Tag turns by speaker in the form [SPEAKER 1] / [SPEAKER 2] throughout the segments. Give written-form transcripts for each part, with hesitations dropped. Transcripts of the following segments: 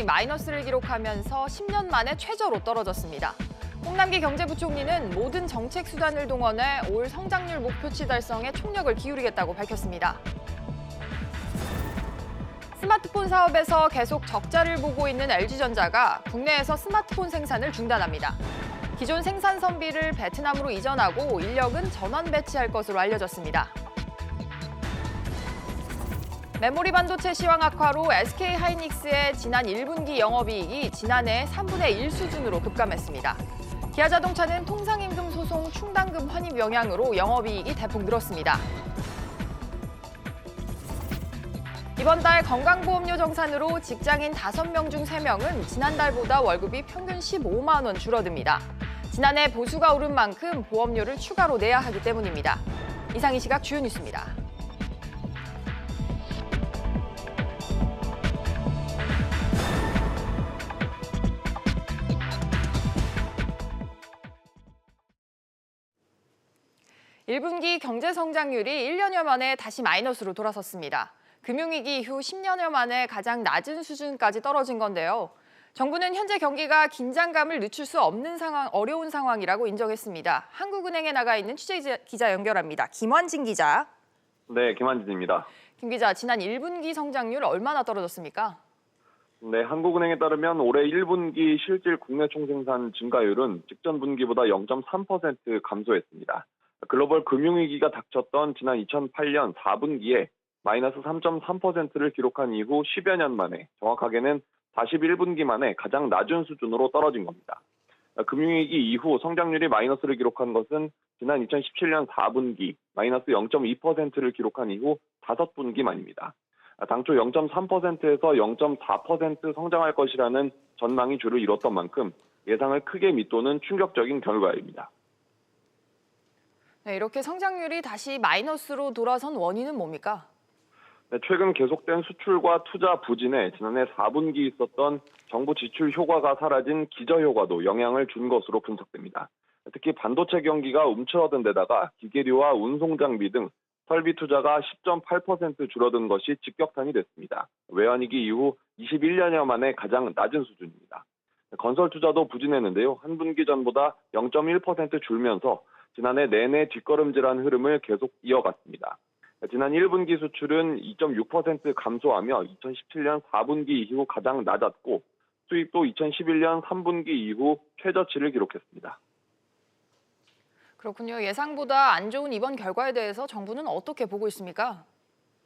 [SPEAKER 1] 성장률이 마이너스를 기록하면서 10년 만에 최저로 떨어졌습니다. 홍남기 경제부총리는 모든 정책 수단을 동원해 올 성장률 목표치 달성에 총력을 기울이겠다고 밝혔습니다. 스마트폰 사업에서 계속 적자를 보고 있는 LG전자가 국내에서 스마트폰 생산을 중단합니다. 기존 생산 선비를 베트남으로 이전하고 인력은 전원 배치할 것으로 알려졌습니다. 메모리 반도체 시황 악화로 SK하이닉스의 지난 1분기 영업이익이 지난해 3분의 1 수준으로 급감했습니다. 기아자동차는 통상임금 소송 충당금 환입 영향으로 영업이익이 대폭 늘었습니다. 이번 달 건강보험료 정산으로 직장인 5명 중 3명은 지난달보다 월급이 평균 15만 원 줄어듭니다. 지난해 보수가 오른 만큼 보험료를 추가로 내야 하기 때문입니다. 이상 이 시각 주요 뉴스입니다. (1분기) 경제 성장률이 1년여 만에 다시 마이너스로 돌아섰습니다. 금융위기 이후 10년여 만에 가장 낮은 수준까지 떨어진 건데요. 정부는 현재 경기가 긴장감을 늦출 수 없는 어려운 상황이라고 인정했습니다. 한국은행에 나가 있는 취재 기자 연결합니다. 김환진 기자.
[SPEAKER 2] 네, 김환진입니다.
[SPEAKER 1] 김 기자, 지난 1분기 성장률 얼마나 떨어졌습니까?
[SPEAKER 2] 네, 한국은행에 따르면 올해 1분기 실질 국내 총생산 증가율은 직전 분기보다 0.3% 감소했습니다. 글로벌 금융위기가 닥쳤던 지난 2008년 4분기에 마이너스 3.3%를 기록한 이후 10여 년 만에, 정확하게는 41분기 만에 가장 낮은 수준으로 떨어진 겁니다. 금융위기 이후 성장률이 마이너스를 기록한 것은 지난 2017년 4분기 마이너스 0.2%를 기록한 이후 5분기 만입니다. 당초 0.3%에서 0.4% 성장할 것이라는 전망이 주를 이뤘던 만큼 예상을 크게 밑도는 충격적인 결과입니다.
[SPEAKER 1] 네, 이렇게 성장률이 다시 마이너스로 돌아선 원인은 뭡니까?
[SPEAKER 2] 네, 최근 계속된 수출과 투자 부진에 지난해 4분기 있었던 정부 지출 효과가 사라진 기저효과도 영향을 준 것으로 분석됩니다. 특히 반도체 경기가 움츠러든 데다가 기계류와 운송장비 등 설비 투자가 10.8% 줄어든 것이 직격탄이 됐습니다. 외환위기 이후 21년여 만에 가장 낮은 수준입니다. 건설 투자도 부진했는데요. 한 분기 전보다 0.1% 줄면서 지난해 내내 뒷걸음질한 흐름을 계속 이어갔습니다. 지난 1분기 수출은 2.6% 감소하며 2017년 4분기 이후 가장 낮았고 수입도 2011년 3분기 이후 최저치를 기록했습니다.
[SPEAKER 1] 그렇군요. 예상보다 안 좋은 이번 결과에 대해서 정부는 어떻게 보고 있습니까?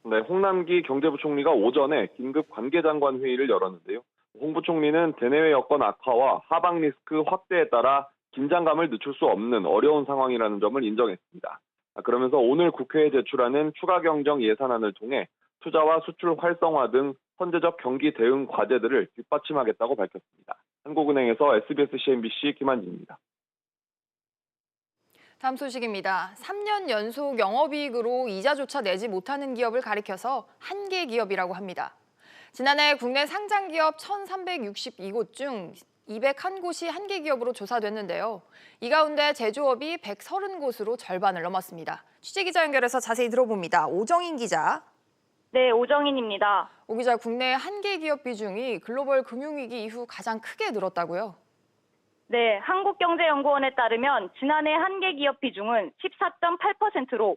[SPEAKER 2] 네, 홍남기 경제부총리가 오전에 긴급 관계장관 회의를 열었는데요. 홍 부총리는 대내외 여건 악화와 하방 리스크 확대에 따라 긴장감을 늦출 수 없는 어려운 상황이라는 점을 인정했습니다. 그러면서 오늘 국회에 제출하는 추가 경정 예산안을 통해 투자와 수출 활성화 등 선제적 경기 대응 과제들을 뒷받침하겠다고 밝혔습니다. 한국은행에서 SBS CNBC 김한진입니다.
[SPEAKER 1] 다음 소식입니다. 3년 연속 영업이익으로 이자조차 내지 못하는 기업을 가리켜서 한계 기업이라고 합니다. 지난해 국내 상장기업 1,362곳 중 201곳이 한계 기업으로 조사됐는데요. 이 가운데 제조업이 130곳으로 절반을 넘었습니다. 취재기자 연결해서 자세히 들어봅니다. 오정인 기자.
[SPEAKER 3] 네, 오정인입니다.
[SPEAKER 1] 오 기자, 국내 한계 기업 비중이 글로벌 금융위기 이후 가장 크게 늘었다고요?
[SPEAKER 3] 네, 한국경제연구원에 따르면 지난해 한계 기업 비중은 14.8%로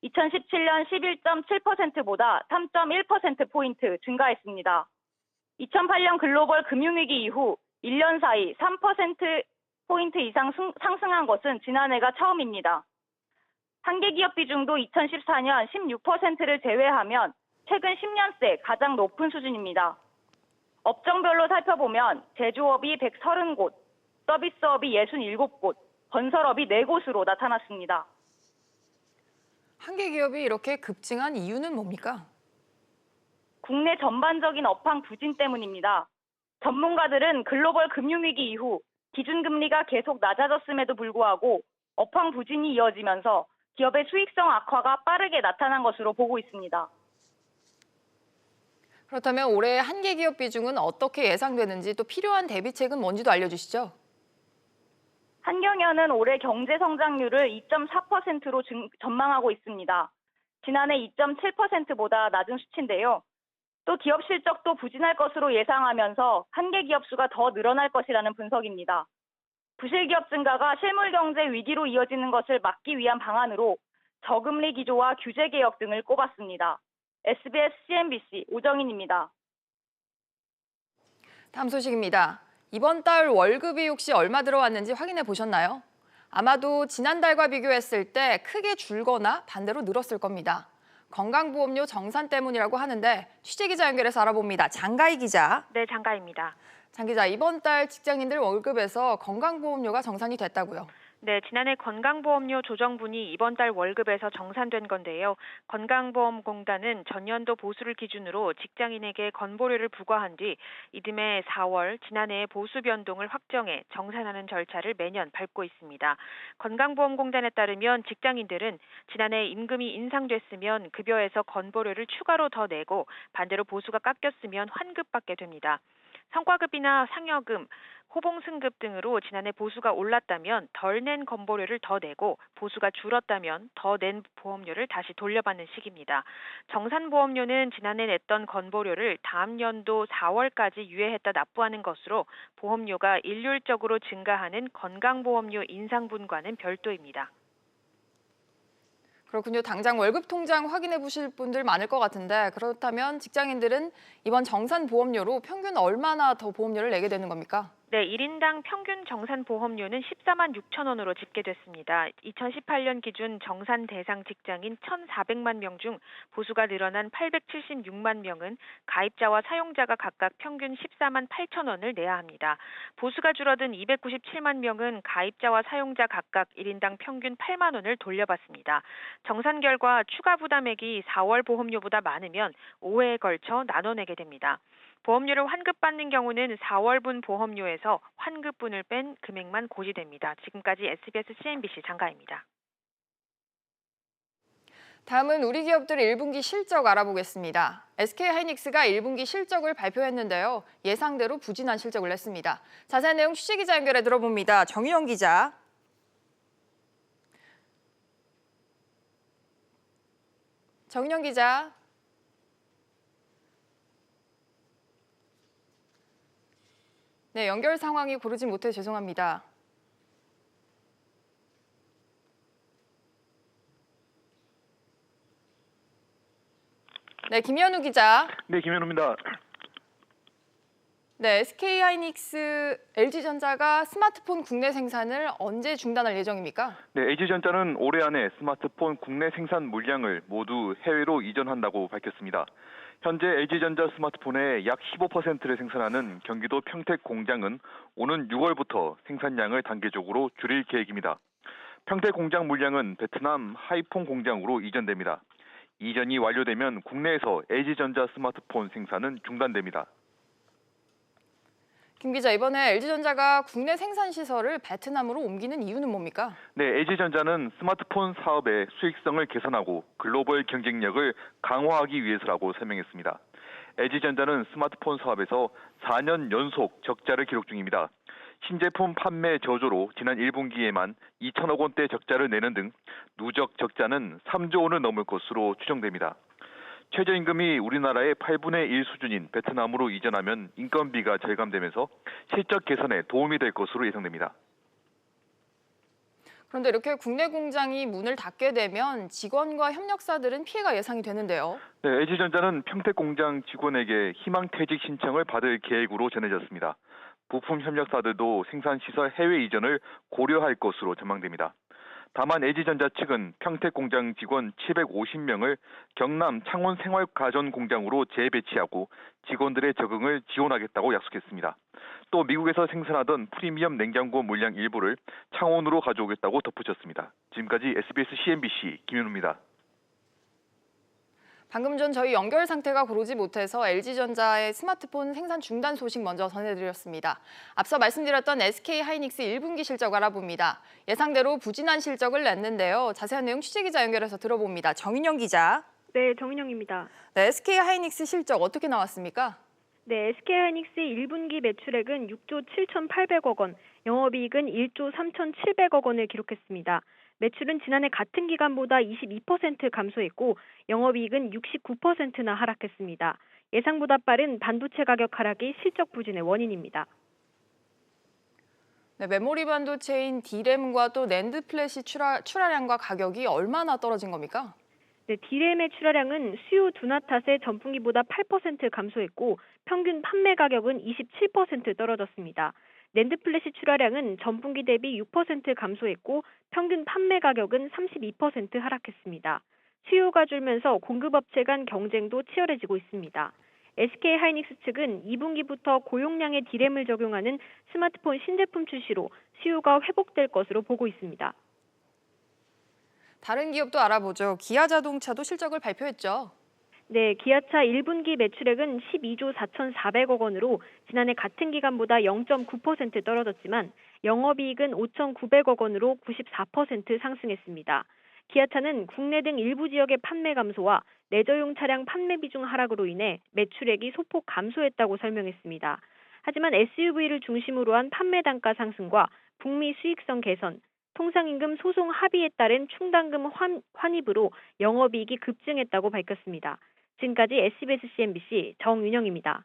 [SPEAKER 3] 2017년 11.7%보다 3.1%포인트 증가했습니다. 2008년 글로벌 금융위기 이후 1년 사이 3%포인트 이상 상승한 것은 지난해가 처음입니다. 한계 기업 비중도 2014년 16%를 제외하면 최근 10년 새 가장 높은 수준입니다. 업종별로 살펴보면 제조업이 130곳, 서비스업이 67곳, 건설업이 4곳으로 나타났습니다.
[SPEAKER 1] 한계 기업이 이렇게 급증한 이유는 뭡니까?
[SPEAKER 3] 국내 전반적인 업황 부진 때문입니다. 전문가들은 글로벌 금융위기 이후 기준금리가 계속 낮아졌음에도 불구하고 업황 부진이 이어지면서 기업의 수익성 악화가 빠르게 나타난 것으로 보고 있습니다.
[SPEAKER 1] 그렇다면 올해 한계 기업 비중은 어떻게 예상되는지 또 필요한 대비책은 뭔지도 알려주시죠.
[SPEAKER 3] 한경연은 올해 경제 성장률을 2.4%로 전망하고 있습니다. 지난해 2.7%보다 낮은 수치인데요. 또 기업 실적도 부진할 것으로 예상하면서 한계 기업 수가 더 늘어날 것이라는 분석입니다. 부실 기업 증가가 실물 경제 위기로 이어지는 것을 막기 위한 방안으로 저금리 기조와 규제 개혁 등을 꼽았습니다. SBS CNBC 오정인입니다.
[SPEAKER 1] 다음 소식입니다. 이번 달 월급이 혹시 얼마 들어왔는지 확인해 보셨나요? 아마도 지난달과 비교했을 때 크게 줄거나 반대로 늘었을 겁니다. 건강보험료 정산 때문이라고 하는데 취재기자 연결해서 알아봅니다. 장가희 기자.
[SPEAKER 4] 네, 장가입니다.
[SPEAKER 1] 장 기자, 이번 달 직장인들 월급에서 건강보험료가 정산이 됐다고요?
[SPEAKER 4] 네, 지난해 건강보험료 조정분이 이번 달 월급에서 정산된 건데요. 건강보험공단은 전년도 보수를 기준으로 직장인에게 건보료를 부과한 뒤 이듬해 4월 지난해의 보수 변동을 확정해 정산하는 절차를 매년 밟고 있습니다. 건강보험공단에 따르면 직장인들은 지난해 임금이 인상됐으면 급여에서 건보료를 추가로 더 내고 반대로 보수가 깎였으면 환급받게 됩니다. 성과급이나 상여금, 호봉승급 등으로 지난해 보수가 올랐다면 덜 낸 건보료를 더 내고 보수가 줄었다면 더 낸 보험료를 다시 돌려받는 식입니다. 정산보험료는 지난해 냈던 건보료를 다음 연도 4월까지 유예했다 납부하는 것으로 보험료가 일률적으로 증가하는 건강보험료 인상분과는 별도입니다.
[SPEAKER 1] 그렇군요. 당장 월급 통장 확인해 보실 분들 많을 것 같은데 그렇다면 직장인들은 이번 정산 보험료로 평균 얼마나 더 보험료를 내게 되는 겁니까?
[SPEAKER 4] 네, 1인당 평균 정산 보험료는 14만 6천 원으로 집계됐습니다. 2018년 기준 정산 대상 직장인 1,400만 명 중 보수가 늘어난 876만 명은 가입자와 사용자가 각각 평균 14만 8천 원을 내야 합니다. 보수가 줄어든 297만 명은 가입자와 사용자 각각 1인당 평균 8만 원을 돌려받습니다. 정산 결과 추가 부담액이 4월 보험료보다 많으면 5회에 걸쳐 나눠내게 됩니다. 보험료를 환급받는 경우는 4월분 보험료에서 환급분을 뺀 금액만 고지됩니다. 지금까지 SBS CNBC 장가입니다.
[SPEAKER 1] 다음은 우리 기업들 1분기 실적 알아보겠습니다. SK하이닉스가 1분기 실적을 발표했는데요. 예상대로 부진한 실적을 냈습니다. 자세한 내용 취재기자 연결해 들어봅니다. 정유영 기자. 정윤영 기자. 네, 연결 상황이 고르지 못해 죄송합니다. 네, 김현우 기자.
[SPEAKER 5] 네, 김현우입니다.
[SPEAKER 1] 네, SK하이닉스, LG전자가 스마트폰 국내 생산을 언제 중단할 예정입니까?
[SPEAKER 5] 네, LG전자는 올해 안에 스마트폰 국내 생산 물량을 모두 해외로 이전한다고 밝혔습니다. 현재 LG전자 스마트폰의 약 15%를 생산하는 경기도 평택 공장은 오는 6월부터 생산량을 단계적으로 줄일 계획입니다. 평택 공장 물량은 베트남 하이퐁 공장으로 이전됩니다. 이전이 완료되면 국내에서 LG전자 스마트폰 생산은 중단됩니다.
[SPEAKER 1] 김 기자, 이번에 LG전자가 국내 생산 시설을 베트남으로 옮기는 이유는 뭡니까?
[SPEAKER 5] 네, LG전자는 스마트폰 사업의 수익성을 개선하고 글로벌 경쟁력을 강화하기 위해서라고 설명했습니다. LG전자는 스마트폰 사업에서 4년 연속 적자를 기록 중입니다. 신제품 판매 저조로 지난 1분기에만 2천억 원대 적자를 내는 등 누적 적자는 3조 원을 넘을 것으로 추정됩니다. 최저임금이 우리나라의 8분의 1 수준인 베트남으로 이전하면 인건비가 절감되면서 실적 개선에 도움이 될 것으로 예상됩니다.
[SPEAKER 1] 그런데 이렇게 국내 공장이 문을 닫게 되면 직원과 협력사들은 피해가 예상이 되는데요.
[SPEAKER 5] 네, LG전자는 평택 공장 직원에게 희망퇴직 신청을 받을 계획으로 전해졌습니다. 부품 협력사들도 생산시설 해외 이전을 고려할 것으로 전망됩니다. 다만 LG전자 측은 평택 공장 직원 750명을 경남 창원 생활가전 공장으로 재배치하고 직원들의 적응을 지원하겠다고 약속했습니다. 또 미국에서 생산하던 프리미엄 냉장고 물량 일부를 창원으로 가져오겠다고 덧붙였습니다. 지금까지 SBS CNBC 김현우입니다.
[SPEAKER 1] 방금 전 저희 연결 상태가 고르지 못해서 LG전자의 스마트폰 생산 중단 소식 먼저 전해드렸습니다. 앞서 말씀드렸던 SK하이닉스 1분기 실적 알아봅니다. 예상대로 부진한 실적을 냈는데요. 자세한 내용 취재기자 연결해서 들어봅니다. 정인영 기자.
[SPEAKER 6] 네, 정인영입니다.
[SPEAKER 1] 네, SK하이닉스 실적 어떻게 나왔습니까?
[SPEAKER 6] 네, SK하이닉스 1분기 매출액은 6조 7,800억 원, 영업이익은 1조 3,700억 원을 기록했습니다. 매출은 지난해 같은 기간보다 22% 감소했고 영업이익은 69%나 하락했습니다. 예상보다 빠른 반도체 가격 하락이 실적 부진의 원인입니다.
[SPEAKER 1] 네, 메모리 반도체인 D램과 또 낸드 플래시 출하량과 가격이 얼마나 떨어진 겁니까?
[SPEAKER 6] 네, D램의 출하량은 수요 둔화 탓에 전분기보다 8% 감소했고 평균 판매 가격은 27% 떨어졌습니다. 낸드 플래시 출하량은 전분기 대비 6% 감소했고 평균 판매 가격은 32% 하락했습니다. 수요가 줄면서 공급업체 간 경쟁도 치열해지고 있습니다. SK 하이닉스 측은 2분기부터 고용량의 D램을 적용하는 스마트폰 신제품 출시로 수요가 회복될 것으로 보고 있습니다.
[SPEAKER 1] 다른 기업도 알아보죠. 기아자동차도 실적을 발표했죠.
[SPEAKER 6] 네, 기아차 1분기 매출액은 12조 4,400억 원으로 지난해 같은 기간보다 0.9% 떨어졌지만 영업이익은 5,900억 원으로 94% 상승했습니다. 기아차는 국내 등 일부 지역의 판매 감소와 레저용 차량 판매 비중 하락으로 인해 매출액이 소폭 감소했다고 설명했습니다. 하지만 SUV를 중심으로 한 판매 단가 상승과 북미 수익성 개선, 통상임금 소송 합의에 따른 충당금 환입으로 영업이익이 급증했다고 밝혔습니다. 지금까지 SBS CNBC 정윤영입니다.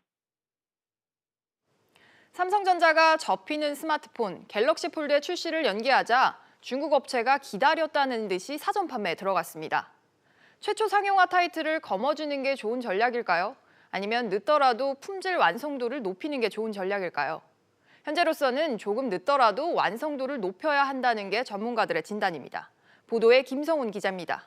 [SPEAKER 1] 삼성전자가 접히는 스마트폰 갤럭시 폴드의 출시를 연기하자 중국 업체가 기다렸다는 듯이 사전 판매에 들어갔습니다. 최초 상용화 타이틀을 거머쥐는 게 좋은 전략일까요? 아니면 늦더라도 품질 완성도를 높이는 게 좋은 전략일까요? 현재로서는 조금 늦더라도 완성도를 높여야 한다는 게 전문가들의 진단입니다. 보도에 김성훈 기자입니다.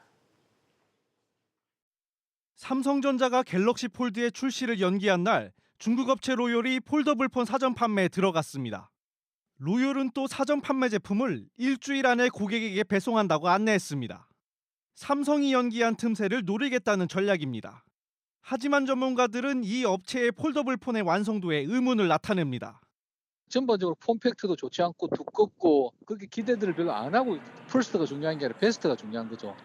[SPEAKER 7] 삼성전자가 갤럭시 폴드의 출시를 연기한 날 중국 업체 로열이 폴더블폰 사전 판매에 들어갔습니다. 로열은 또 사전 판매 제품을 일주일 안에 고객에게 배송한다고 안내했습니다. 삼성이 연기한 틈새를 노리겠다는 전략입니다. 하지만 전문가들은 이 업체의 폴더블폰의 완성도에 의문을 나타냅니다.
[SPEAKER 8] 전반적으로 폼팩트도 좋지 않고 두껍고 그렇게 기대들을 별로 안 하고 퍼스트가 중요한 게 아니라 베스트가 중요한 거죠.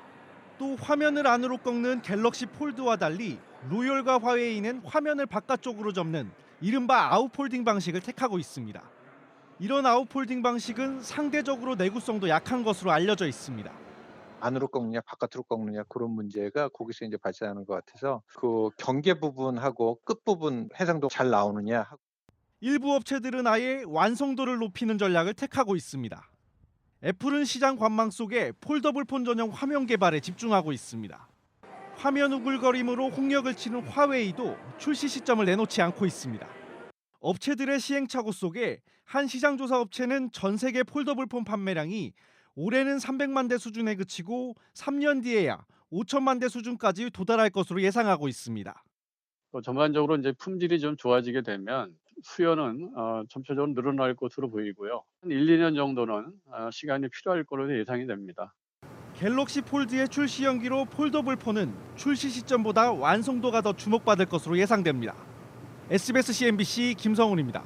[SPEAKER 7] 또 화면을 안으로 꺾는 갤럭시 폴드와 달리 로열과 화웨이는 화면을 바깥쪽으로 접는 이른바 아웃폴딩 방식을 택하고 있습니다. 이런 아웃폴딩 방식은 상대적으로 내구성도 약한 것으로 알려져 있습니다.
[SPEAKER 9] 안으로 꺾느냐 바깥으로 꺾느냐 그런 문제가 거기서 이제 발생하는 것 같아서 그 경계 부분하고 끝 부분 해상도 잘 나오느냐.
[SPEAKER 7] 일부 업체들은 아예 완성도를 높이는 전략을 택하고 있습니다. 애플은 시장 관망 속에 폴더블폰 전용 화면 개발에 집중하고 있습니다. 화면 우글거림으로 홍역을 치는 화웨이도 출시 시점을 내놓지 않고 있습니다. 업체들의 시행착오 속에 한 시장조사 업체는 전 세계 폴더블폰 판매량이 올해는 300만 대 수준에 그치고 3년 뒤에야 5천만 대 수준까지 도달할 것으로 예상하고 있습니다.
[SPEAKER 10] 전반적으로 이제 품질이 좀 좋아지게 되면 수요는 점차적으로 늘어날 것으로 보이고요. 한 1, 2년 정도는 시간이 필요할 것으로 예상이 됩니다.
[SPEAKER 7] 갤럭시 폴드의 출시 연기로 폴더블폰은 출시 시점보다 완성도가 더 주목받을 것으로 예상됩니다. SBS CNBC 김성훈입니다.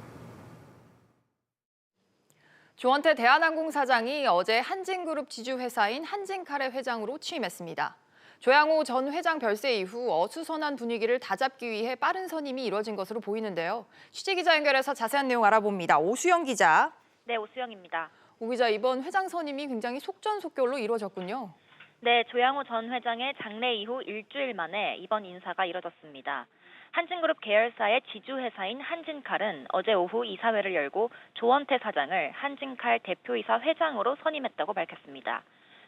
[SPEAKER 1] 조원태 대한항공 사장이 어제 한진그룹 지주회사인 한진칼의 회장으로 취임했습니다. 조양호 전 회장 별세 이후 어수선한 분위기를 다잡기 위해 빠른 선임이 이루어진 것으로 보이는데요. 취재기자 연결해서 자세한 내용 알아봅니다. 오수영 기자.
[SPEAKER 3] 네, 오수영입니다.
[SPEAKER 1] 오 기자, 이번 회장 선임이 굉장히 속전속결로 이루어졌군요.
[SPEAKER 3] 네, 조양호 전 회장의 장례 이후 일주일 만에 이번 인사가 이뤄졌습니다. 한진그룹 계열사의 지주회사인 한진칼은 어제 오후 이사회를 열고 조원태 사장을 한진칼 대표이사 회장으로 선임했다고 밝혔습니다.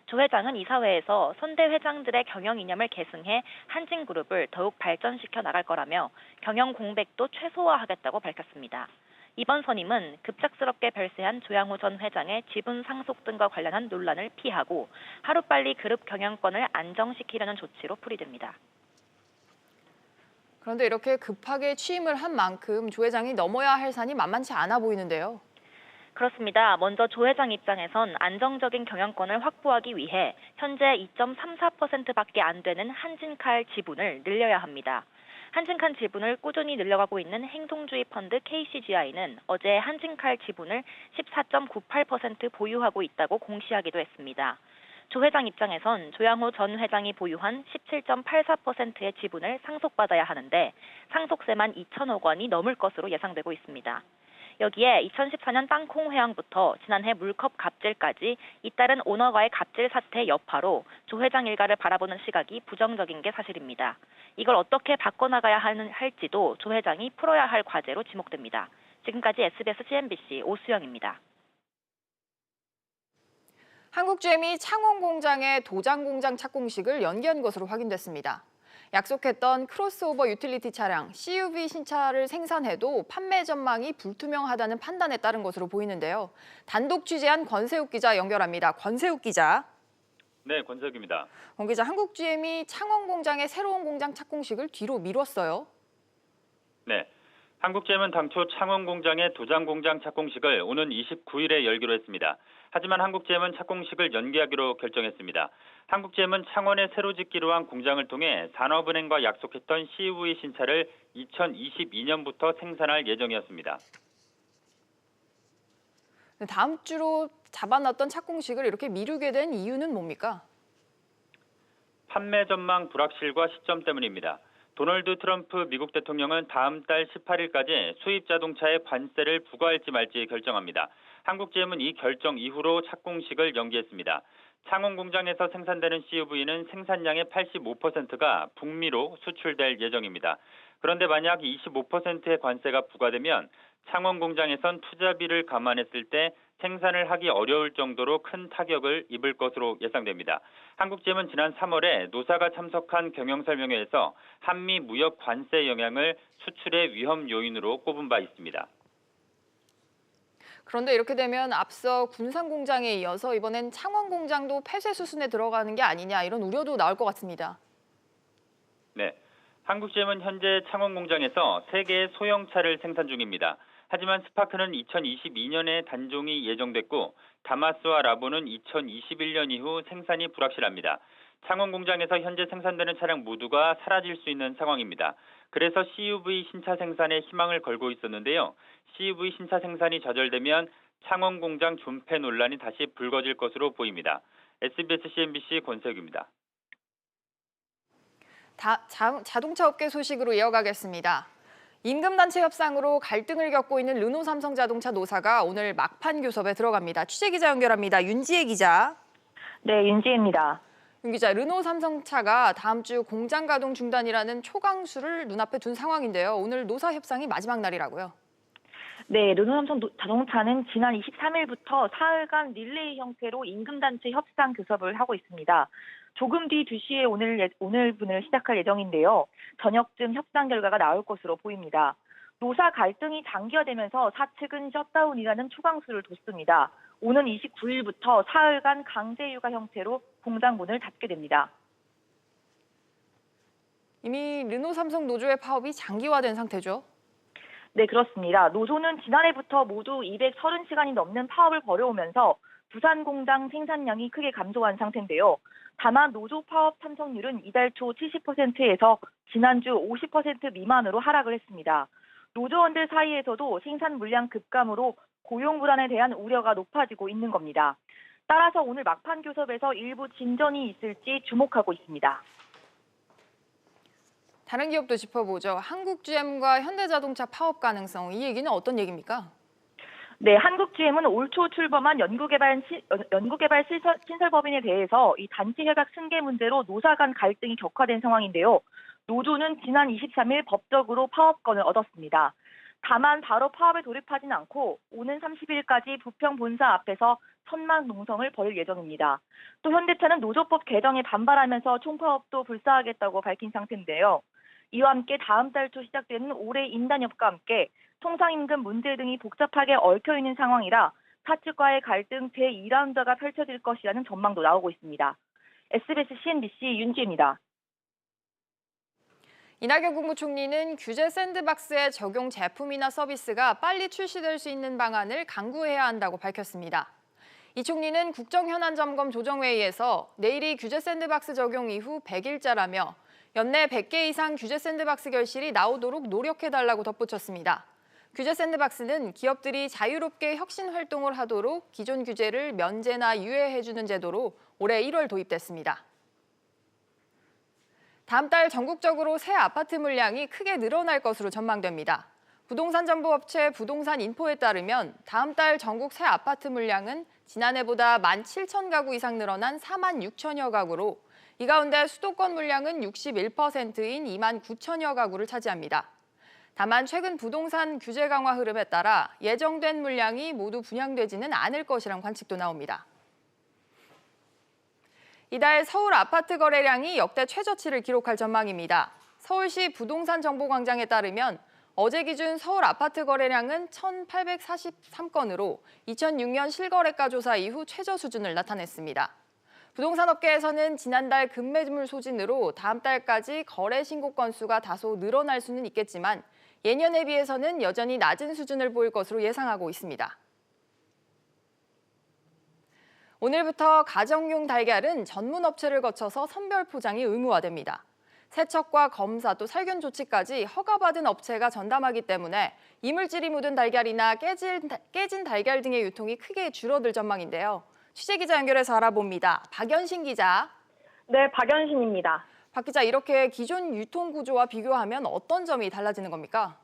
[SPEAKER 3] 조 회장은 이사회에서 선대 회장들의 경영 이념을 계승해 한진그룹을 더욱 발전시켜 나갈 거라며 경영 공백도 최소화하겠다고 밝혔습니다. 이번 선임은 급작스럽게 별세한 조양호 전 회장의 지분 상속 등과 관련한 논란을 피하고 하루빨리 그룹 경영권을 안정시키려는 조치로 풀이됩니다.
[SPEAKER 1] 그런데 이렇게 급하게 취임을 한 만큼 조 회장이 넘어야 할 산이 만만치 않아 보이는데요.
[SPEAKER 3] 그렇습니다. 먼저 조 회장 입장에선 안정적인 경영권을 확보하기 위해 현재 2.34%밖에 안 되는 한진칼 지분을 늘려야 합니다. 한진칼 지분을 꾸준히 늘려가고 있는 행동주의 펀드 KCGI는 어제 한진칼 지분을 14.98% 보유하고 있다고 공시하기도 했습니다. 조 회장 입장에선 조양호 전 회장이 보유한 17.84%의 지분을 상속받아야 하는데 상속세만 2천억 원이 넘을 것으로 예상되고 있습니다. 여기에 2014년 땅콩 회항부터 지난해 물컵 갑질까지 잇따른 오너와의 갑질 사태 여파로 조 회장 일가를 바라보는 시각이 부정적인 게 사실입니다. 이걸 어떻게 바꿔나가야 할지도 조 회장이 풀어야 할 과제로 지목됩니다. 지금까지 SBS CNBC 오수영입니다.
[SPEAKER 1] 한국GM이 창원 공장의 도장 공장 착공식을 연기한 것으로 확인됐습니다. 약속했던 크로스오버 유틸리티 차량 CUV 신차를 생산해도 판매 전망이 불투명하다는 판단에 따른 것으로 보이는데요. 단독 취재한 권세욱 기자 연결합니다. 권세욱 기자.
[SPEAKER 11] 네, 권세욱입니다.
[SPEAKER 1] 권 기자, 한국GM이 창원 공장의 새로운 공장 착공식을 뒤로 미뤘어요.
[SPEAKER 11] 네, 한국GM은 당초 창원 공장의 도장 공장 착공식을 오는 29일에 열기로 했습니다. 하지만 한국GM은 착공식을 연기하기로 결정했습니다. 한국GM은 창원에 새로 짓기로 한 공장을 통해 산업은행과 약속했던 CUV 신차를 2022년부터 생산할 예정이었습니다.
[SPEAKER 1] 다음 주로 잡아놨던 착공식을 이렇게 미루게 된 이유는 뭡니까?
[SPEAKER 11] 판매 전망 불확실과 시점 때문입니다. 도널드 트럼프 미국 대통령은 다음 달 18일까지 수입 자동차에 관세를 부과할지 말지 결정합니다. 한국GM은 이 결정 이후로 착공식을 연기했습니다. 창원 공장에서 생산되는 CUV는 생산량의 85%가 북미로 수출될 예정입니다. 그런데 만약 25%의 관세가 부과되면 창원 공장에선 투자비를 감안했을 때 생산을 하기 어려울 정도로 큰 타격을 입을 것으로 예상됩니다. 한국GM은 지난 3월에 노사가 참석한 경영설명회에서 한미 무역 관세 영향을 수출의 위험 요인으로 꼽은 바 있습니다.
[SPEAKER 1] 그런데 이렇게 되면 앞서 군산 공장에 이어서 이번엔 창원 공장도 폐쇄 수순에 들어가는 게 아니냐 이런 우려도 나올 것 같습니다.
[SPEAKER 11] 네, 한국GM은 현재 창원 공장에서 3개의 소형차를 생산 중입니다. 하지만 스파크는 2022년에 단종이 예정됐고 다마스와 라보는 2021년 이후 생산이 불확실합니다. 창원 공장에서 현재 생산되는 차량 모두가 사라질 수 있는 상황입니다. 그래서 CUV 신차 생산에 희망을 걸고 있었는데요. CUV 신차 생산이 저절되면 창원 공장 존폐 논란이 다시 불거질 것으로 보입니다. SBS CNBC 권세욱입니다.
[SPEAKER 1] 자동차 업계 소식으로 이어가겠습니다. 임금단체 협상으로 갈등을 겪고 있는 르노 삼성자동차 노사가 오늘 막판 교섭에 들어갑니다. 취재기자 연결합니다. 윤지혜 기자.
[SPEAKER 3] 네, 윤지혜입니다.
[SPEAKER 1] 윤 기자, 르노 삼성차가 다음 주 공장 가동 중단이라는 초강수를 눈앞에 둔 상황인데요. 오늘 노사 협상이 마지막 날이라고요.
[SPEAKER 3] 네, 르노 삼성 자동차는 지난 23일부터 사흘간 릴레이 형태로 임금단체 협상 교섭을 하고 있습니다. 조금 뒤 2시에 오늘분을 시작할 예정인데요. 저녁쯤 협상 결과가 나올 것으로 보입니다. 노사 갈등이 장기화되면서 사측은 셧다운이라는 초강수를 뒀습니다. 오는 29일부터 사흘간 강제 휴가 형태로 공장 문을 닫게 됩니다.
[SPEAKER 1] 이미 르노 삼성 노조의 파업이 장기화된 상태죠?
[SPEAKER 3] 네, 그렇습니다. 노조는 지난해부터 모두 230시간이 넘는 파업을 벌여오면서 부산 공장 생산량이 크게 감소한 상태인데요. 다만 노조 파업 참석률은 이달 초 70%에서 지난주 50% 미만으로 하락을 했습니다. 노조원들 사이에서도 생산 물량 급감으로 고용 불안에 대한 우려가 높아지고 있는 겁니다. 따라서 오늘 막판 교섭에서 일부 진전이 있을지 주목하고 있습니다.
[SPEAKER 1] 다른 기업도 짚어보죠. 한국GM과 현대자동차 파업 가능성, 이 얘기는 어떤 얘기입니까?
[SPEAKER 3] 네, 한국GM은 올 초 출범한 연구개발 신설법인에 대해서 이 단체 협약 승계 문제로 노사 간 갈등이 격화된 상황인데요. 노조는 지난 23일 법적으로 파업권을 얻었습니다. 다만 바로 파업에 돌입하진 않고 오는 30일까지 부평 본사 앞에서 천막 농성을 벌일 예정입니다. 또 현대차는 노조법 개정에 반발하면서 총파업도 불사하겠다고 밝힌 상태인데요. 이와 함께 다음 달 초 시작되는 올해 인단협과 함께 통상임금 문제 등이 복잡하게 얽혀있는 상황이라 사측과의 갈등 제2라운드가 펼쳐질 것이라는 전망도 나오고 있습니다. SBS CNBC 윤지혜입니다.
[SPEAKER 1] 이낙연 국무총리는 규제 샌드박스의 적용 제품이나 서비스가 빨리 출시될 수 있는 방안을 강구해야 한다고 밝혔습니다. 이 총리는 국정현안점검 조정회의에서 내일이 규제 샌드박스 적용 이후 100일자라며 연내 100개 이상 규제 샌드박스 결실이 나오도록 노력해달라고 덧붙였습니다. 규제 샌드박스는 기업들이 자유롭게 혁신 활동을 하도록 기존 규제를 면제나 유예해주는 제도로 올해 1월 도입됐습니다. 다음 달 전국적으로 새 아파트 물량이 크게 늘어날 것으로 전망됩니다. 부동산 정보업체 부동산인포에 따르면 다음 달 전국 새 아파트 물량은 지난해보다 17,000가구 이상 늘어난 46,000여 가구로 이 가운데 수도권 물량은 61%인 29,000여 가구를 차지합니다. 다만 최근 부동산 규제 강화 흐름에 따라 예정된 물량이 모두 분양되지는 않을 것이란 관측도 나옵니다. 이달 서울 아파트 거래량이 역대 최저치를 기록할 전망입니다. 서울시 부동산 정보광장에 따르면 어제 기준 서울 아파트 거래량은 1,843건으로 2006년 실거래가 조사 이후 최저 수준을 나타냈습니다. 부동산 업계에서는 지난달 급매물 소진으로 다음 달까지 거래 신고 건수가 다소 늘어날 수는 있겠지만 예년에 비해서는 여전히 낮은 수준을 보일 것으로 예상하고 있습니다. 오늘부터 가정용 달걀은 전문 업체를 거쳐서 선별 포장이 의무화됩니다. 세척과 검사 또 살균 조치까지 허가받은 업체가 전담하기 때문에 이물질이 묻은 달걀이나 깨진 달걀 등의 유통이 크게 줄어들 전망인데요. 취재기자 연결해서 알아봅니다. 박연신 기자.
[SPEAKER 3] 네, 박연신입니다.
[SPEAKER 1] 박 기자, 이렇게 기존 유통 구조와 비교하면 어떤 점이 달라지는 겁니까?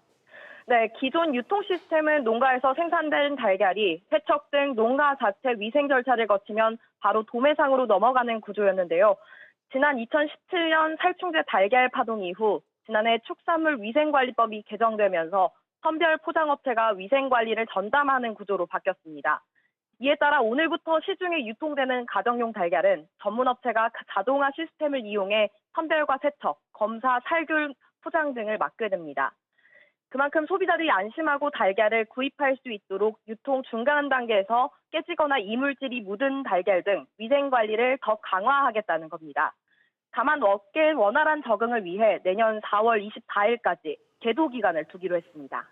[SPEAKER 3] 네, 기존 유통 시스템은 농가에서 생산된 달걀이 세척 등 농가 자체 위생 절차를 거치면 바로 도매상으로 넘어가는 구조였는데요. 지난 2017년 살충제 달걀 파동 이후 지난해 축산물 위생관리법이 개정되면서 선별 포장업체가 위생관리를 전담하는 구조로 바뀌었습니다. 이에 따라 오늘부터 시중에 유통되는 가정용 달걀은 전문업체가 자동화 시스템을 이용해 선별과 세척, 검사, 살균, 포장 등을 맡게 됩니다. 그만큼 소비자들이 안심하고 달걀을 구입할 수 있도록 유통 중간 단계에서 깨지거나 이물질이 묻은 달걀 등 위생 관리를 더 강화하겠다는 겁니다. 다만 업계의 원활한 적응을 위해 내년 4월 24일까지 계도 기간을 두기로 했습니다.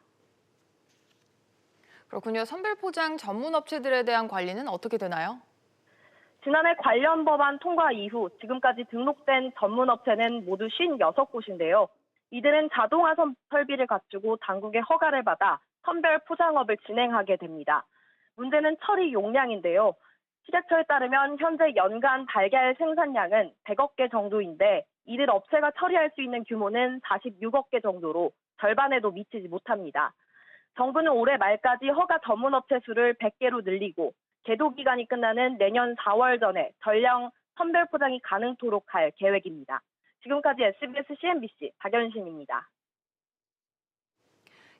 [SPEAKER 1] 그렇군요. 선별 포장 전문 업체들에 대한 관리는 어떻게 되나요?
[SPEAKER 3] 지난해 관련 법안 통과 이후 지금까지 등록된 전문 업체는 모두 56곳인데요. 이들은 자동화 설비를 갖추고 당국의 허가를 받아 선별 포장업을 진행하게 됩니다. 문제는 처리 용량인데요. 식약처에 따르면 현재 연간 달걀 생산량은 100억 개 정도인데 이들 업체가 처리할 수 있는 규모는 46억 개 정도로 절반에도 미치지 못합니다. 정부는 올해 말까지 허가 전문 업체 수를 100개로 늘리고 계도 기간이 끝나는 내년 4월 전에 전량 선별 포장이 가능토록 할 계획입니다. 지금까지 SBS CNBC 박연신입니다.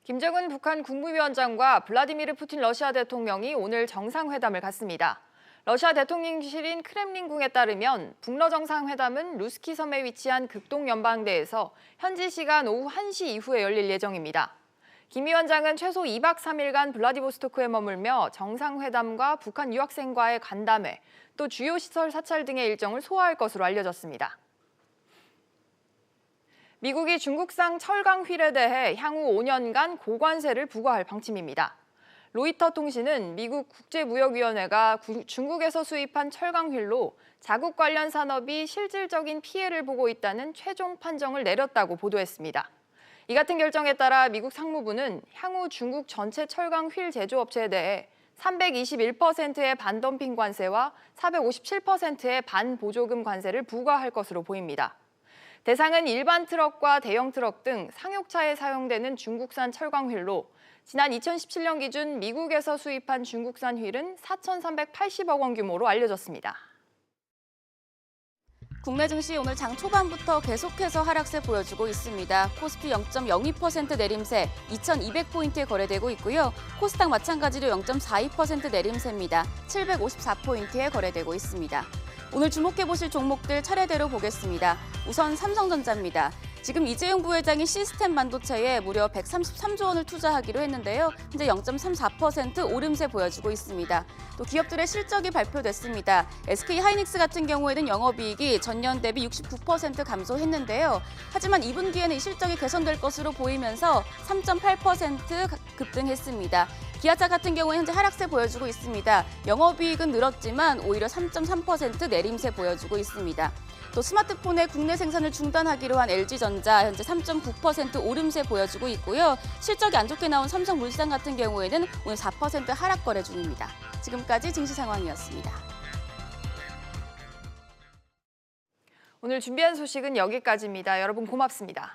[SPEAKER 1] 김정은 북한 국무위원장과 블라디미르 푸틴 러시아 대통령이 오늘 정상회담을 갖습니다. 러시아 대통령실인 크렘린궁에 따르면 북러 정상회담은 루스키 섬에 위치한 극동 연방대에서 현지 시간 오후 1시 이후에 열릴 예정입니다. 김 위원장은 최소 2박 3일간 블라디보스토크에 머물며 정상회담과 북한 유학생과의 간담회, 또 주요 시설 사찰 등의 일정을 소화할 것으로 알려졌습니다. 미국이 중국산 철강 휠에 대해 향후 5년간 고관세를 부과할 방침입니다. 로이터 통신은 미국 국제무역위원회가 중국에서 수입한 철강 휠로 자국 관련 산업이 실질적인 피해를 보고 있다는 최종 판정을 내렸다고 보도했습니다. 이 같은 결정에 따라 미국 상무부는 향후 중국 전체 철강 휠 제조업체에 대해 321%의 반덤핑 관세와 457%의 반보조금 관세를 부과할 것으로 보입니다. 대상은 일반 트럭과 대형 트럭 등 상용차에 사용되는 중국산 철강 휠로 지난 2017년 기준 미국에서 수입한 중국산 휠은 4,380억 원 규모로 알려졌습니다.
[SPEAKER 12] 국내 증시 오늘 장 초반부터 계속해서 하락세 보여주고 있습니다. 코스피 0.02% 내림세 2,200포인트에 거래되고 있고요. 코스닥 마찬가지로 0.42% 내림세입니다. 754포인트에 거래되고 있습니다. 오늘 주목해보실 종목들 차례대로 보겠습니다. 우선 삼성전자입니다. 지금 이재용 부회장이 시스템 반도체에 무려 133조 원을 투자하기로 했는데요. 현재 0.34% 오름세 보여주고 있습니다. 또 기업들의 실적이 발표됐습니다. SK하이닉스 같은 경우에는 영업이익이 전년 대비 69% 감소했는데요. 하지만 2분기에는 이 실적이 개선될 것으로 보이면서 3.8% 급등했습니다. 기아차 같은 경우는 현재 하락세 보여주고 있습니다. 영업이익은 늘었지만 오히려 3.3% 내림세 보여주고 있습니다. 또 스마트폰의 국내 생산을 중단하기로 한 LG전자 현재 3.9% 오름세 보여주고 있고요. 실적이 안 좋게 나온 삼성물산 같은 경우에는 오늘 4% 하락 거래 중입니다. 지금까지 증시 상황이었습니다.
[SPEAKER 1] 오늘 준비한 소식은 여기까지입니다. 여러분 고맙습니다.